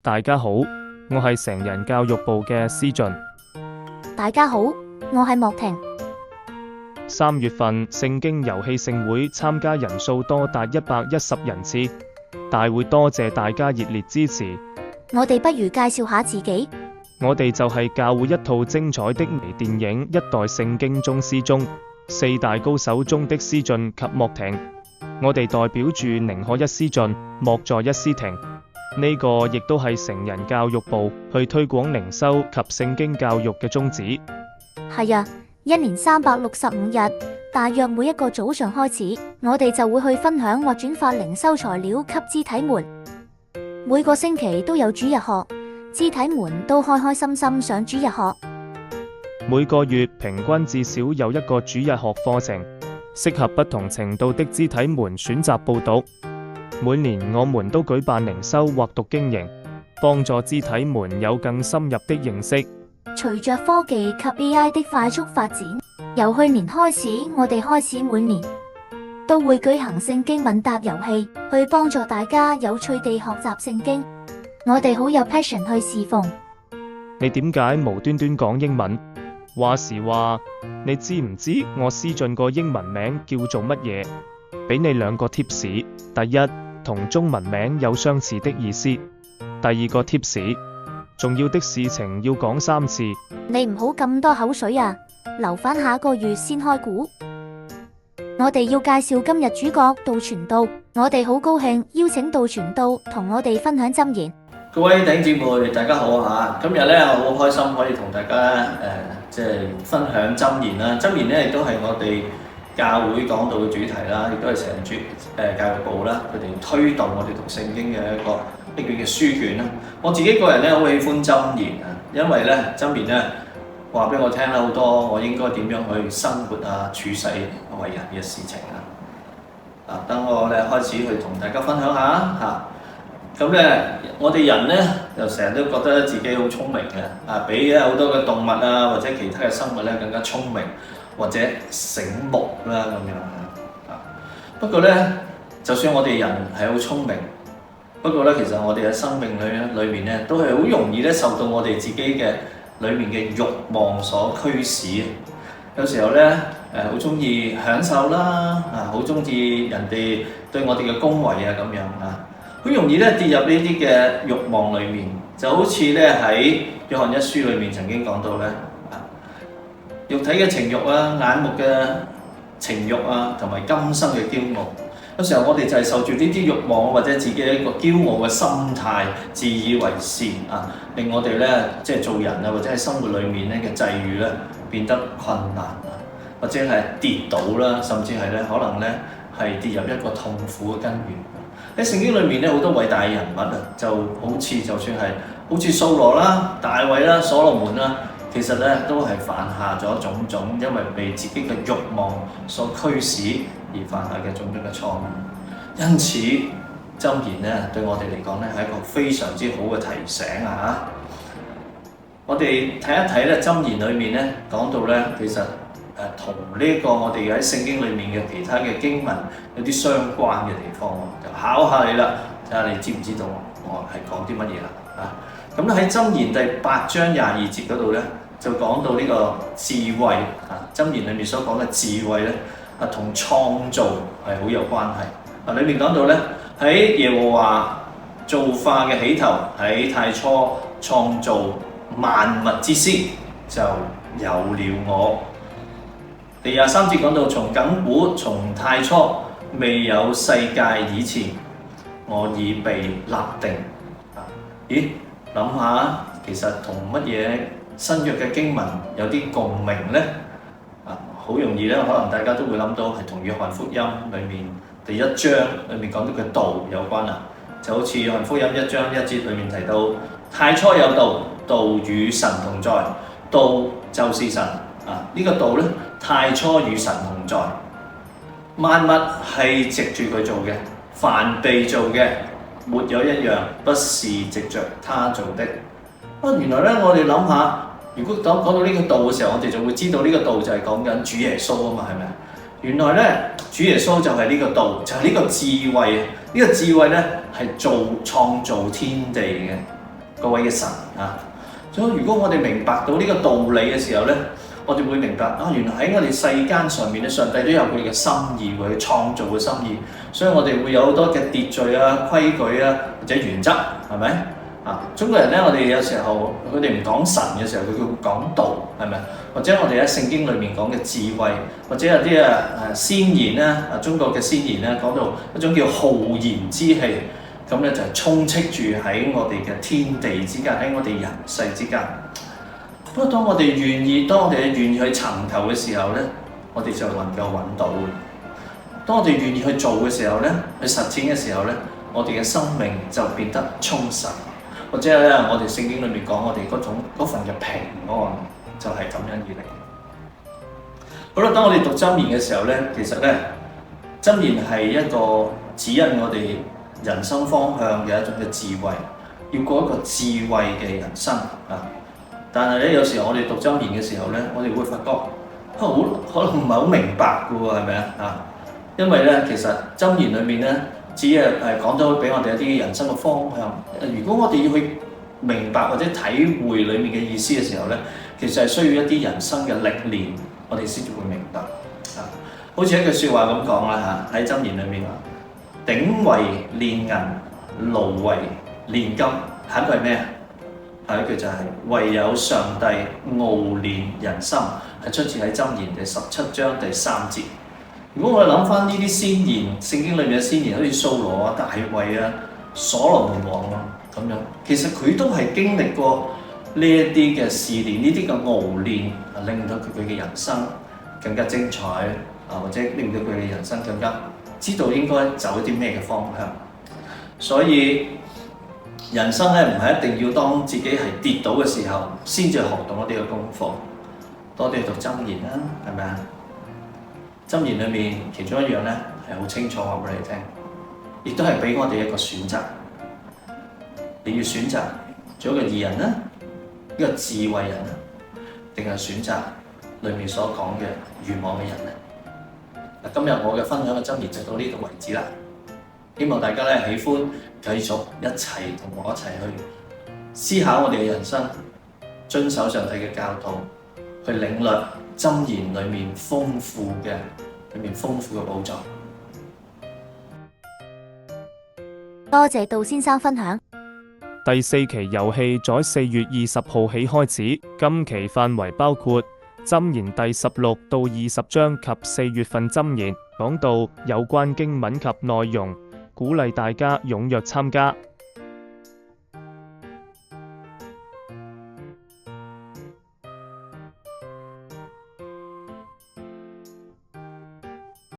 大家好，我係成人教育部嘅思俊。大家好，我係莫婷。3月份聖經遊戲聖會參加人數多達110人次，大會多謝大家熱烈支持。我哋不如介紹下自己。我哋就係教會一套精彩的微電影《一代聖經中思中》4大高手中的思俊及莫婷。我哋代表住寧可一思俊，莫在一思婷。呢個亦都係成人教育部去推廣靈修及聖經教育嘅宗旨。係啊，一年365日，大約每一個早上開始，我哋就會去分享或轉發靈修材料給肢體們。每個星期都有主日學，肢體們都開開心心上主日學。每個月平均至少有一個主日學課程，適合不同程度的肢體們選擇報讀。每年我們都舉辦靈修或讀經營，幫助肢體們有更深入的認識。隨着科技及 AI 的快速發展，由去年開始，我哋開始每年都會舉行聖經問答遊戲，去幫助大家有趣地學習聖經。我哋好有 passion 去侍奉。你點解無端端講英文？話時話，你知唔知我思俊個英文名叫做乜嘢？俾你2個 tips。第一，同中文名有相似的意思。第2個 tips， 重要的事情要講3次。你唔好咁多口水啊，留返下個月先開估。我哋要介紹今日主角杜傳道，我哋好高興邀請杜傳道同我哋分享箴言。各位弟兄姊妹，大家好嚇！今日咧我好開心可以同大家分享箴言啦。箴言咧亦都係我哋教會講道嘅主題啦，亦都係成人教育部啦，佢哋推動我哋讀聖經嘅一卷嘅書卷啦。我自己個人咧好喜歡箴言啊，因為咧箴言咧話俾我聽啦，好多我應該點樣去生活啊、處世為人嘅事情啊。等我咧開始去同大家分享下嚇。咁咧，我哋人咧就成日都覺得自己好聰明嘅，比好多嘅動物啊或者其他嘅生物咧更加聰明或者醒目啦咁樣。不過咧，就算我哋人係好聰明，不過咧其實我哋嘅生命裏面咧都係好容易咧受到我哋自己嘅裏面嘅慾望所驅使。有時候咧好中意享受啦，好中意人哋對我哋嘅恭維啊咁樣啊。好容易咧跌入呢啲嘅慾望裏面，就好似咧喺約翰一書裏面曾經講到咧，肉體嘅情慾啊、眼目嘅情慾啊，同埋今生嘅驕傲。有時候我哋就係受住呢啲慾望或者自己一個驕傲嘅心態，自以為是啊，令我哋咧即係做人啊，或者喺生活裏面咧嘅際遇咧變得困難啊，或者係跌倒啦，甚至係咧可能咧係跌入一個痛苦嘅根源。喺聖經裏面咧，好多偉大嘅人物啊，就好似就算係好似掃羅啦、大衛啦、所羅門啦，其實咧都係犯下咗種種，因為被自己嘅慾望所驅使而犯下嘅種種嘅錯誤。因此，箴言咧對我哋嚟講咧係一個非常之好嘅提醒啊！我哋睇一睇咧箴言裏面咧講到咧，其實同呢個我哋喺聖經裏面嘅其他嘅經文有啲相關嘅地方喎，就考下你啦，睇下你知唔知道我係講啲乜嘢啦？咁喺箴言第8章22節嗰度咧，就講到呢個智慧啊，箴言裏面所講嘅智慧咧，同創造係好有關係。裏面講到咧，喺耶和華造化嘅起頭，喺太初創造萬物之先，就有了我。第23節講到，從亙古從太初未有世界以前，我已被立定。咦？諗下其實同乜嘢新約嘅經文有啲共鳴呢？好容易咧，可能大家都會諗到係同約翰福音裏面第1章裏面講到嘅道有關啦。就好似約翰福音1章1節裏面提到，太初有道，道與神同在，道就是神。呢個道咧，太初與神同在，萬物係藉住佢做嘅，凡被做嘅，沒有一樣不是藉着他做的。原來咧，我哋諗下，如果講到呢個道嘅時候，我哋就會知道呢個道就係講緊主耶穌啊嘛，係咪？原來咧，主耶穌就係呢個道，就係呢個智慧。呢個智慧咧係創造天地嘅。各位嘅神啊。所以如果我哋明白到呢個道理嘅時候咧，我哋會明白啊，原來喺我哋世間上面咧，上帝都有佢嘅心意，佢創造嘅心意。所以我哋會有好多嘅秩序啊、規矩啊或者原則，係咪啊？中國人咧，我哋有時候佢哋唔講神嘅時候，佢會講道，係咪？或者我哋喺聖經裏面講嘅智慧，或者有啲先賢咧，中國嘅先賢咧講到一種叫浩然之氣。咁咧就係充斥住喺我哋嘅天地之間，喺我哋人世之間。不過當我哋願意去尋求嘅時候咧，我哋就能夠揾到嘅。當我哋願意去做嘅時候咧，去實踐嘅時候咧，我哋嘅生命就變得充實。或者咧，我哋聖經裏面講我哋嗰份嘅平安，就係咁樣而嚟。好啦，當我哋讀箴言嘅時候咧，其實咧箴言係一個指引我哋人生方向嘅一種嘅智慧，要過一個智慧嘅人生啊！但係咧，有時候我哋讀箴言嘅時候咧，我哋會發覺可能唔係好明白嘅喎，係咪啊？因為咧，其實箴言裏面咧，只係講到俾我哋一啲人生嘅方向。如果我哋要去明白或者體會裡面嘅意思嘅時候咧，其實係需要一啲人生嘅歷練，我哋先至會明白啊！好似一句説話咁講啦嚇，喺箴言裏面話：鼎為煉銀，爐為煉金。下一句係咩啊？下一句就係唯有上帝熬煉人心，係出自喺箴言第17章第3節。如果我哋諗翻呢啲先賢，聖經裏面嘅先賢，好似掃羅啊、大衛啊、所羅門王啊咁樣，其實佢都係經歷過呢一啲嘅試煉，呢啲嘅熬煉，令到佢嘅人生更加精彩啊，或者令到佢嘅人生更加知道應該走一啲咩嘅方向。所以人生咧唔係一定要當自己係跌倒嘅時候先至學到一啲嘅功課，多啲讀箴言啦，係咪啊？箴言裏面其中一樣咧係好清楚話俾你聽，亦都係俾我哋一個選擇。你要選擇做一個義人啦，一個智慧人啦，定係選擇裏面所講嘅愚妄嘅人咧？嗱，今日我嘅分享嘅箴言就到呢度為止啦。希望大家咧喜歡繼續一齊同我一齊去思考我哋嘅人生，遵守上帝嘅教導，去領略箴言裏面豐富嘅寶藏。多謝杜先生分享。第4期遊戲在4月20號起開始，今期範圍包括箴言第16到20章及4月份箴言，講到有關經文及內容，鼓勵大家踴躍參加。